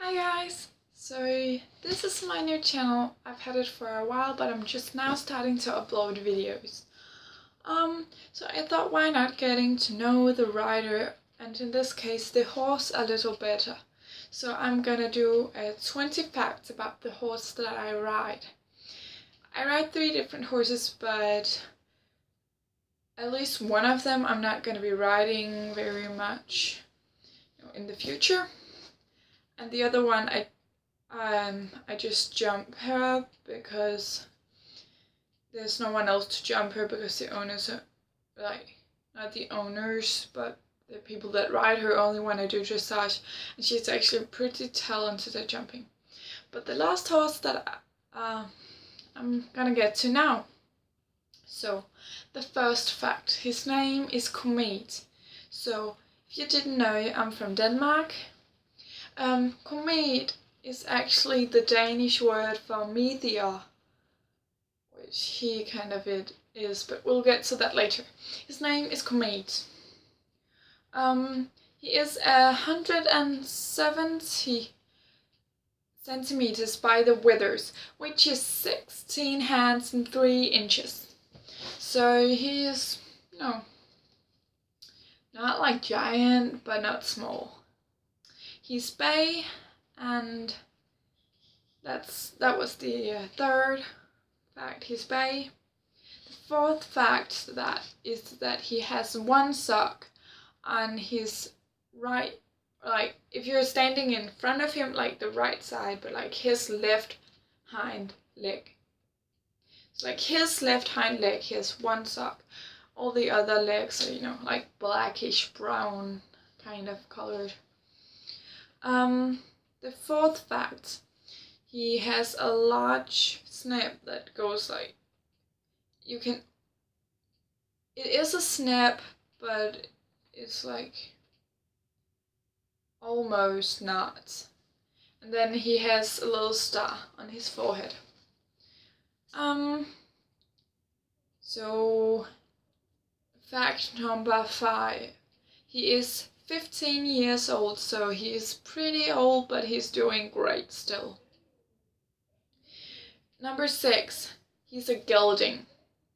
Hi guys! So this is my new channel. I've had it for a while, but I'm just now starting to upload videos. So I thought, why not getting to know the rider, and in this case the horse, a little better. So I'm gonna do 20 facts about the horse that I ride. I ride 3 different horses, but at least one of them I'm not gonna be riding very much in the future. And the other one I just jump her because there's no one else to jump her, because the owners are like, not the owners, but the people that ride her only want to do dressage, and she's actually pretty talented at jumping. But the last horse that I'm gonna get to now. So the first fact, his name is Comet. So if you didn't know, I'm from Denmark. Comet is actually the Danish word for meteor, which he kind of is, but we'll get to that later. His name is Comet. He is 170 centimeters by the withers, which is 16 hands and 3 inches. So he is, not like giant, but not small. He's bay, and that was the third fact. He's bay. The fourth fact is that he has one sock on his right, like if you're standing in front of him, like the right side, but like his left hind leg. So like his left hind leg, he has one sock. All the other legs are, like blackish brown kind of colored. The fourth fact, he has a large snap that goes like, it is a snap, but it's like almost not. And then he has a little star on his forehead. So fact number 5, he is 15 years old, so he is pretty old, but he's doing great still. Number 6, he's a gelding,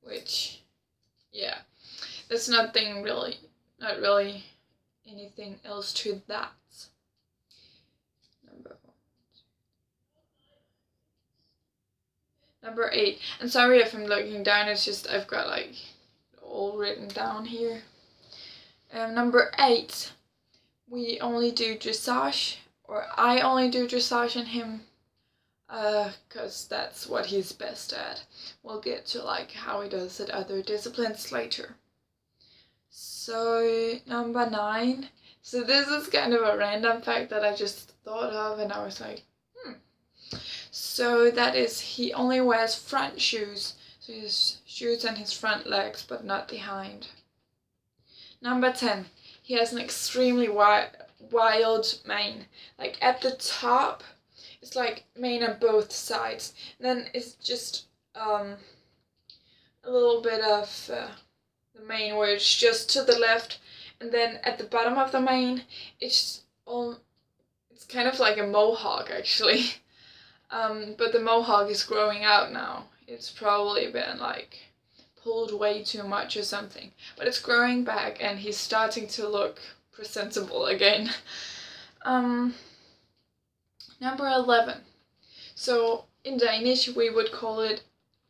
which, yeah, there's not really anything else to that. Number 8, and sorry if I'm looking down, it's just I've got like all written down here. Number 8, we only do dressage, or I only do dressage in him, because that's what he's best at. We'll get to like how he does at other disciplines later. So number 9, so this is kind of a random fact that I just thought of, and I was like, So that is, he only wears front shoes, so he has shoes on his front legs, but not behind. Number 10, he has an extremely wild mane. Like at the top, it's like mane on both sides. And then it's just a little bit of the mane where it's just to the left, and then at the bottom of the mane, it's kind of like a mohawk actually. But the mohawk is growing out now. It's probably been like pulled way too much or something, but it's growing back and he's starting to look presentable again. Number 11. So in Danish we would call it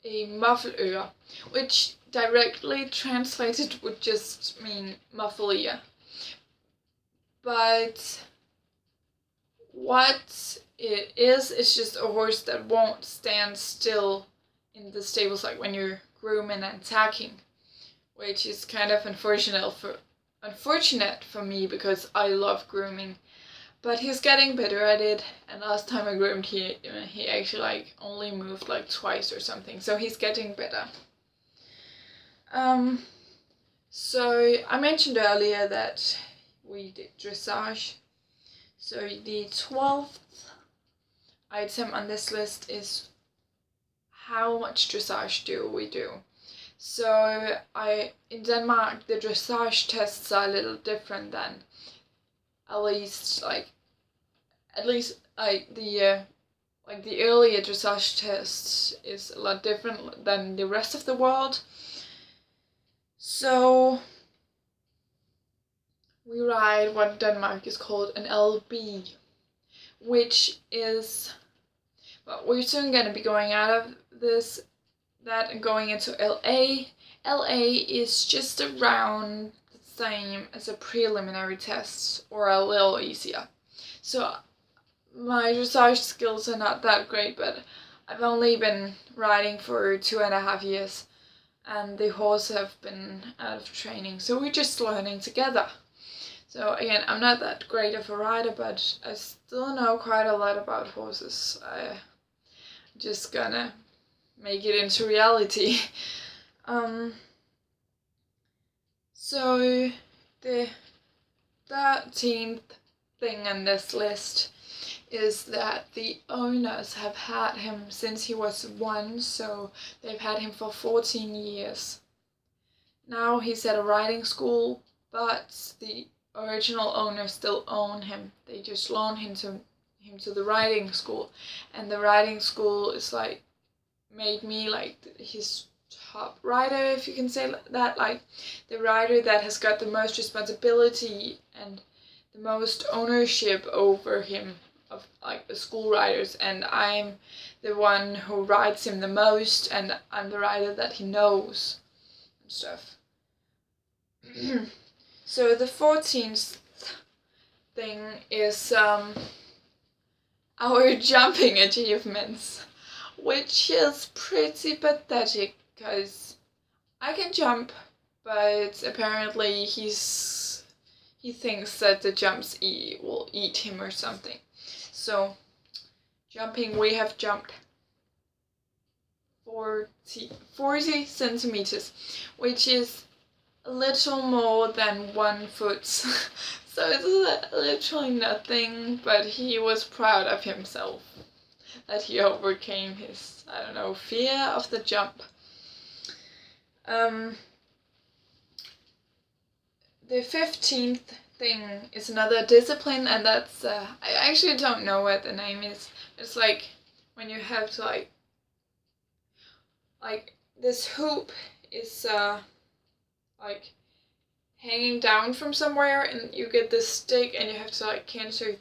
a muffeløre, which directly translated would just mean muffle ear. But what it is just a horse that won't stand still in the stables, like when you're grooming and tacking, which is kind of unfortunate for me because I love grooming. But he's getting better at it, and last time I groomed he actually like only moved like twice or something, so he's getting better. So I mentioned earlier that we did dressage. So the 12th item on this list is how much dressage do we do. So in Denmark the dressage tests are a little different than, at least like at least like the earlier dressage test is a lot different than the rest of the world. So we ride what Denmark is called an LB, which is, well, we're soon gonna be going out of that and going into LA. LA is just around the same as a preliminary test, or a little easier. So my dressage skills are not that great, but I've only been riding for 2.5 years, and the horse have been out of training, so we're just learning together. So again, I'm not that great of a rider, but I still know quite a lot about horses. I'm just gonna make it into reality. So the 13th thing on this list is that the owners have had him since he was 1, so they've had him for 14 years. Now he's at a riding school, but the original owners still own him. They just loan him to the riding school, and the riding school is like made me like his top rider, if you can say that, like the rider that has got the most responsibility and the most ownership over him of like the school riders, and I'm the one who rides him the most, and I'm the rider that he knows and stuff. So the 14th thing is our jumping achievements, which is pretty pathetic because I can jump, but apparently he thinks that the jumps will eat him or something. So jumping, we have jumped 40 centimeters, which is a little more than 1 foot. So it's literally nothing, but he was proud of himself that he overcame his, I don't know, fear of the jump. The 15th thing is another discipline, and that's I actually don't know what the name is. It's like when you have to like this hoop is like hanging down from somewhere, and you get this stick and you have to like canter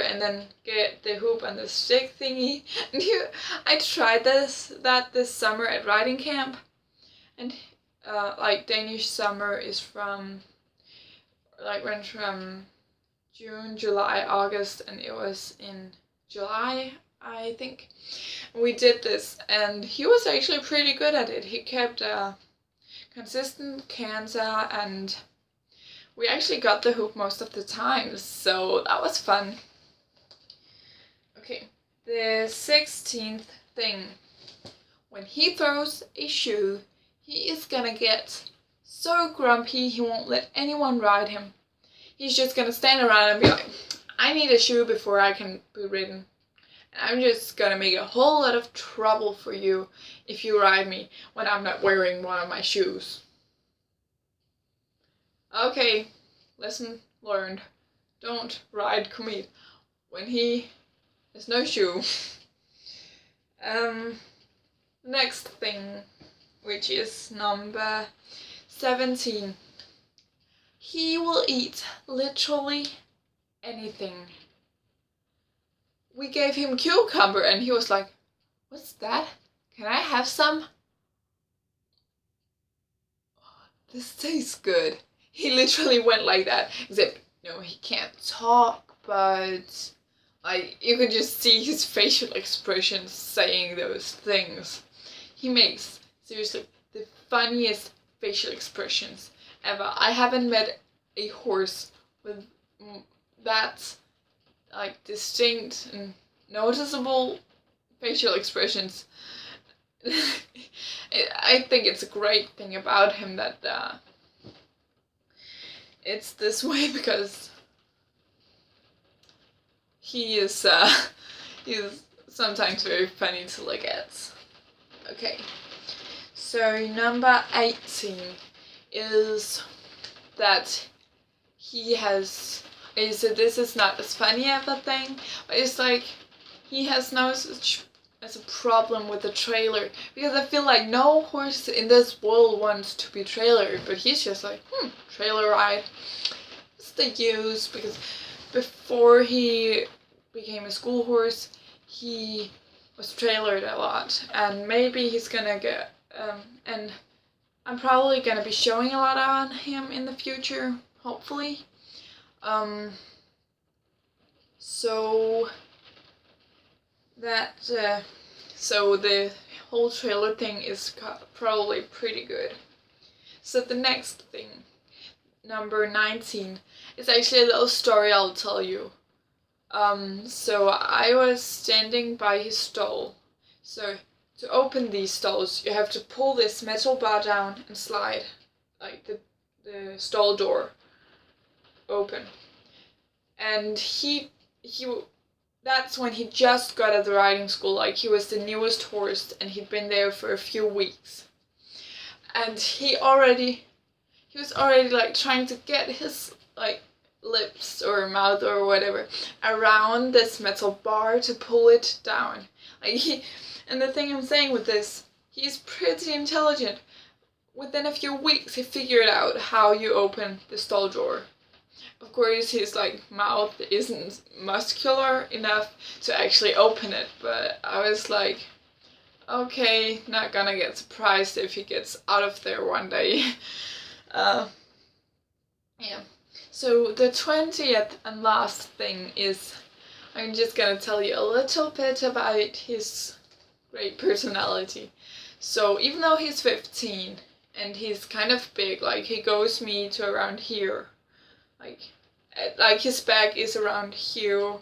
and then get the hoop on the stick thingy. And I tried this summer at riding camp, and like Danish summer is from went from June, July, August, and it was in July, I think. We did this, and he was actually pretty good at it. He kept a consistent canter, and we actually got the hoop most of the time, so that was fun. Okay, the 16th thing. When he throws a shoe, he is gonna get so grumpy he won't let anyone ride him. He's just gonna stand around and be like, I need a shoe before I can be ridden. And I'm just gonna make a whole lot of trouble for you if you ride me when I'm not wearing one of my shoes. Okay, lesson learned. Don't ride Comet when he has no shoe. Next thing, which is number 17. He will eat literally anything. We gave him cucumber and he was like, what's that? Can I have some? Oh, this tastes good. He literally went like that, except no, he can't talk, but like you can just see his facial expressions saying those things. He makes seriously the funniest facial expressions ever. I haven't met a horse with that like distinct and noticeable facial expressions. I think it's a great thing about him that it's this way, because he is he's sometimes very funny to look at. Okay, so number 18 is that he has So this is not as funny of a thing, but it's like he has no such as a problem with the trailer, because I feel like no horse in this world wants to be trailered, but he's just like, trailer ride. It's the use, because before he became a school horse, he was trailered a lot, and maybe he's gonna get, and I'm probably gonna be showing a lot on him in the future, hopefully. So that, so the whole trailer thing is probably pretty good. So the next thing, number 19, is actually a little story I'll tell you. So I was standing by his stall. So to open these stalls, you have to pull this metal bar down and slide, like the stall door open. And that's when he just got at the riding school, like he was the newest horse and he'd been there for a few weeks. And he was already like trying to get his like lips or mouth or whatever around this metal bar to pull it down. And the thing I'm saying with this, he's pretty intelligent. Within a few weeks he figured out how you open the stall door. Of course his like mouth isn't muscular enough to actually open it, but I was like, okay, not gonna get surprised if he gets out of there one day. Yeah. So the 20th and last thing is, I'm just gonna tell you a little bit about his great personality. So even though he's 15 and he's kind of big, like he goes me to around here, like his back is around here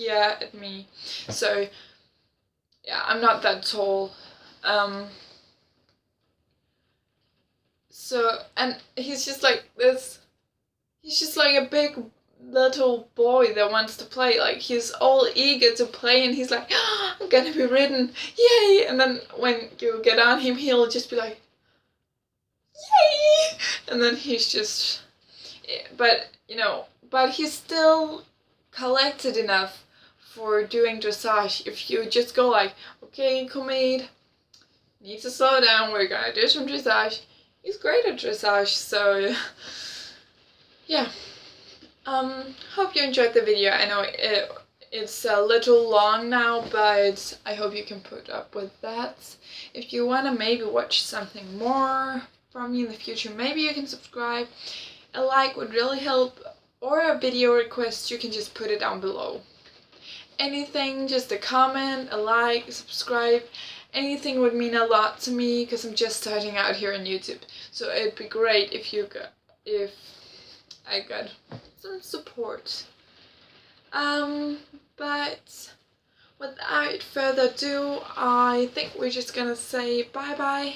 at me. So yeah, I'm not that tall. So, and he's just like this. He's just like a big little boy that wants to play. Like he's all eager to play, and he's like, oh, I'm gonna be ridden, yay! And then when you get on him, he'll just be like, yay! And then he's just, but he's still collected enough for doing dressage. If you just go like, okay, Comet, need to slow down, we're gonna do some dressage. He's great at dressage, so yeah. Hope you enjoyed the video. I know it's a little long now, but I hope you can put up with that. If you want to maybe watch something more from me in the future, maybe you can subscribe. A like would really help, or a video request, you can just put it down below. Anything, just a comment, a like, subscribe, anything would mean a lot to me, because I'm just starting out here on YouTube. So it'd be great if I got some support. But without further ado, I think we're just gonna say bye bye.